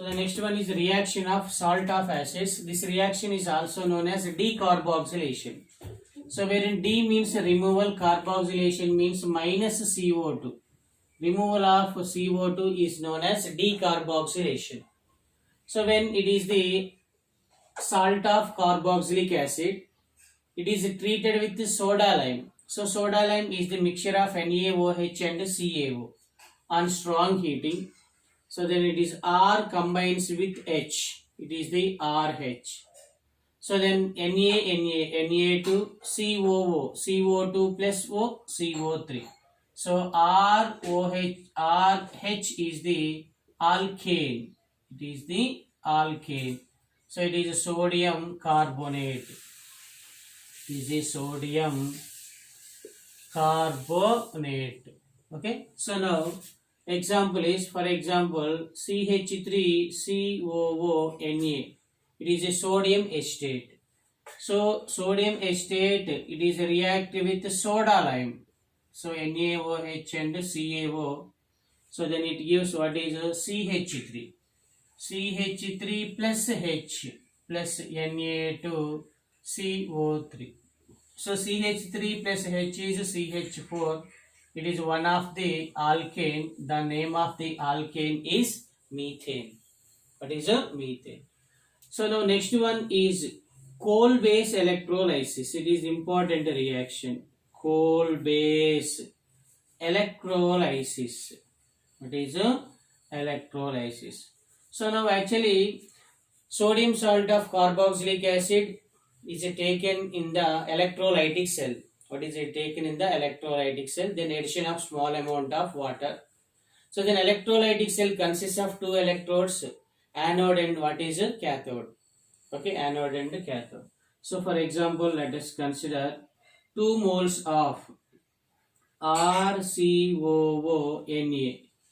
So the next one is reaction of salt of acids. This reaction is also known as decarboxylation. So wherein D means removal, carboxylation means minus CO2. Removal of CO2 is known as decarboxylation. So when it is the salt of carboxylic acid, it is treated with soda lime. So soda lime is the mixture of NaOH and CaO on strong heating. So then it is R combines with H. It is the RH. So then Na2, COO, CO2 plus O, CO3. So RH is the alkane. It is the alkane. So it is a sodium carbonate. It is a sodium carbonate. Okay. So now example is, for example, CH3COONA. It is a sodium acetate. So sodium acetate, it is reactive with soda lime. So NaOH and CaO. So then it gives what is a CH3. CH3 plus H plus Na2CO3. So CH3 plus H is CH4. It is one of the alkane. The name of the alkane is methane. What is a methane? So now next one is coal base electrolysis. It is important reaction. Coal base electrolysis. What is a electrolysis? So now actually sodium salt of carboxylic acid is taken in the electrolytic cell. What is it? Taken in the electrolytic cell, then addition of small amount of water. So then electrolytic cell consists of two electrodes, anode and what is a cathode. Okay, anode and cathode. So for example, let us consider 2 moles of RCOONA.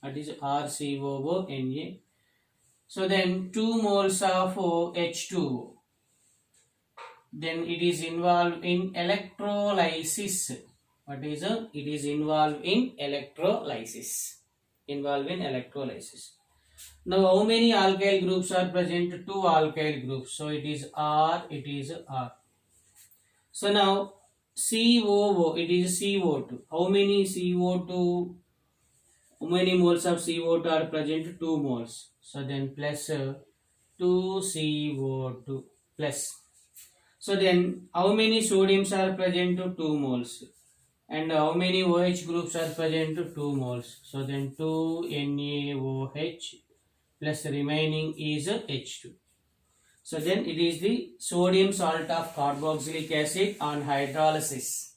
That is RCOONA. So then 2 moles of H2O. Then it is involved in electrolysis. What is it? It is involved in electrolysis. Involved in electrolysis. Now how many alkyl groups are present? 2 alkyl groups. So it is R, it is R. So now COO, it is CO2. How many CO2? How many moles of CO2 are present? 2 moles. So then plus 2 CO2 plus. So then how many sodiums are present? 2 moles. And how many OH groups are present? 2 moles. So then 2 NaOH plus remaining is H2. So then it is the sodium salt of carboxylic acid on hydrolysis.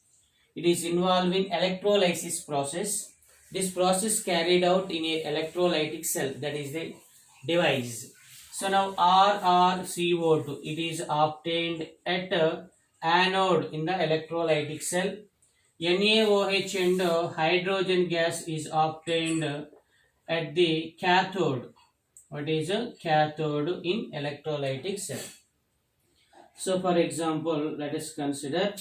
It is involved in electrolysis process. This process carried out in a electrolytic cell, that is the device. So now RrCO2, it is obtained at anode in the electrolytic cell. NaOH and hydrogen gas is obtained at the cathode. What is a cathode in electrolytic cell? So for example, let us consider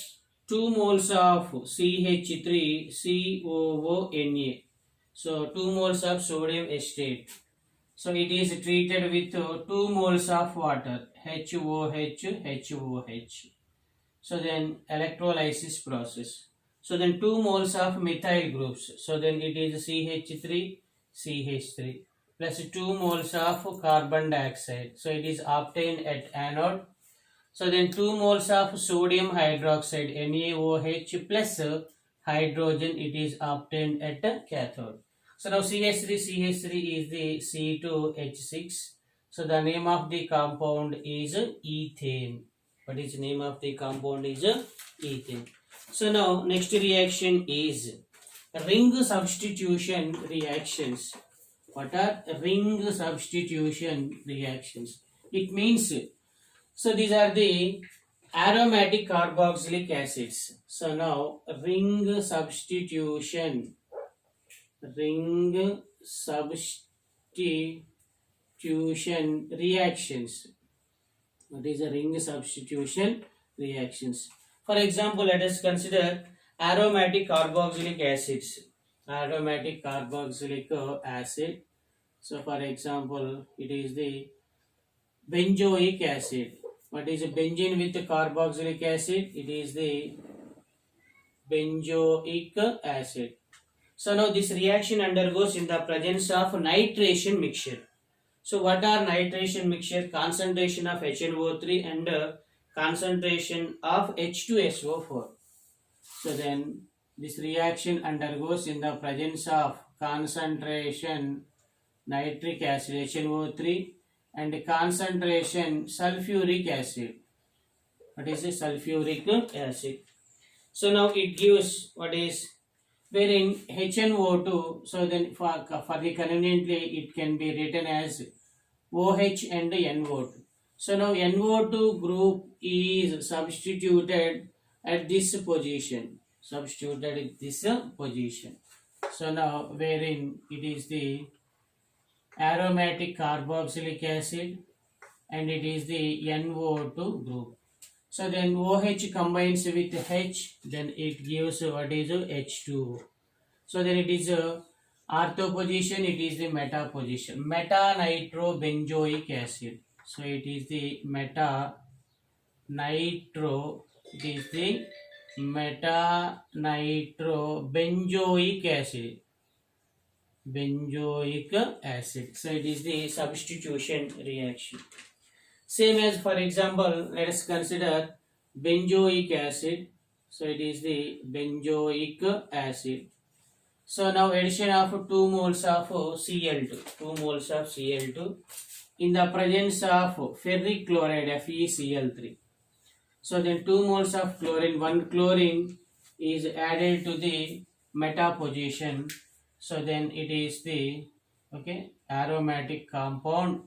2 moles of CH3COONA. So 2 moles of sodium acetate. So it is treated with 2 moles of water, HOH. So then electrolysis process. So then 2 moles of methyl groups. So then it is CH3 plus 2 moles of carbon dioxide. So it is obtained at anode. So then 2 moles of sodium hydroxide, NaOH plus hydrogen, it is obtained at cathode. So now CH3 is the C2H6. So the name of the compound is ethane. What is the name of the compound is ethane. So now next reaction is ring substitution reactions. What are ring substitution reactions? It means, so these are the aromatic carboxylic acids. So now ring substitution reactions. What is a ring substitution reactions? For example, let us consider aromatic carboxylic acids. Aromatic carboxylic acid. So for example, it is the benzoic acid. What is a benzene with carboxylic acid? It is the benzoic acid. So now this reaction undergoes in the presence of nitration mixture. So what are nitration mixture? Concentration of HNO3 and concentration of H2SO4. So then this reaction undergoes in the presence of concentration nitric acid HNO3 and concentration sulfuric acid. What is the sulfuric acid? So now it gives what is wherein HNO2. So then for the conveniently it can be written as OH and NO2. So now NO2 group is substituted at this position. Substituted at this position. So now wherein it is the aromatic carboxylic acid and it is the NO2 group. So then OH combines with H, then it gives what is H2O. So then it is ortho position, it is the meta position. Meta nitrobenzoic acid. So it is the meta nitro, it is the meta nitrobenzoic acid. Benzoic acid. So it is the substitution reaction. Same as for example, let us consider benzoic acid. So it is the benzoic acid. So now addition of 2 moles of Cl2, 2 moles of Cl2 in the presence of ferric chloride FeCl3. So then 2 moles of chlorine, 1 chlorine is added to the meta position. So then it is the aromatic compound,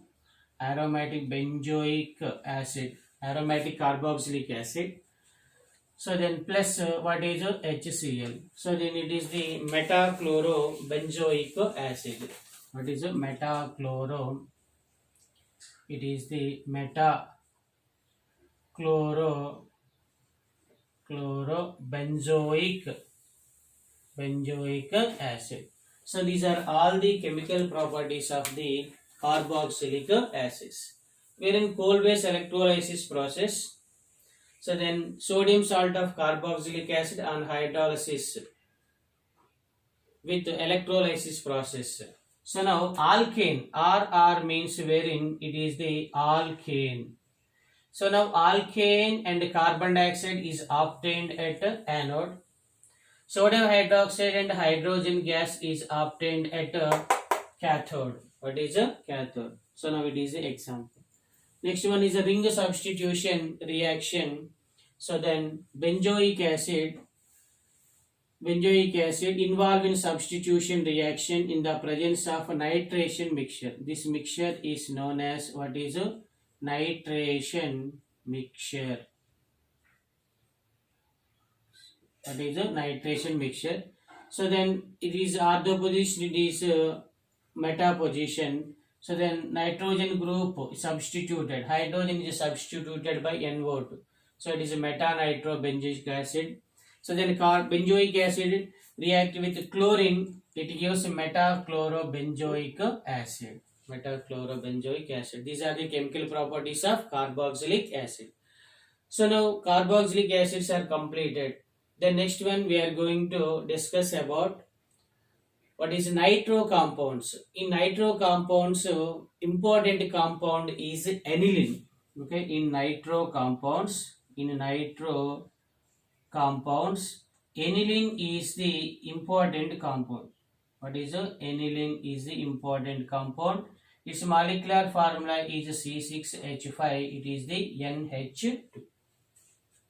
aromatic benzoic acid, aromatic carboxylic acid. So then plus what is HCl. So then it is the metachlorobenzoic acid. What is metachloro? It is the benzoic acid. So these are all the chemical properties of the carboxylic acids. Wherein coal-based electrolysis process. So then sodium salt of carboxylic acid on hydrolysis with electrolysis process. So now alkane, RR means wherein it is the alkane. So now alkane and carbon dioxide is obtained at anode. Sodium hydroxide and hydrogen gas is obtained at cathode. What is a cathode? So now it is an example. Next one is a ring substitution reaction. So then benzoic acid involved in substitution reaction in the presence of a nitration mixture. This mixture is known as what is a nitration mixture. What is a nitration mixture? So then it is ortho position, it is meta position. So then nitrogen group is substituted, hydrogen is substituted by NO2. So it is a meta-nitrobenzoic acid. So then benzoic acid react with chlorine, it gives metachlorobenzoic acid. Metachlorobenzoic acid. These are the chemical properties of carboxylic acid. So now carboxylic acids are completed. The next one we are going to discuss about what is nitro compounds. In nitro compounds, important compound is aniline. Okay, in nitro compounds, aniline is the important compound. What is aniline is the important compound. Its molecular formula is C6H5. It is the NH2.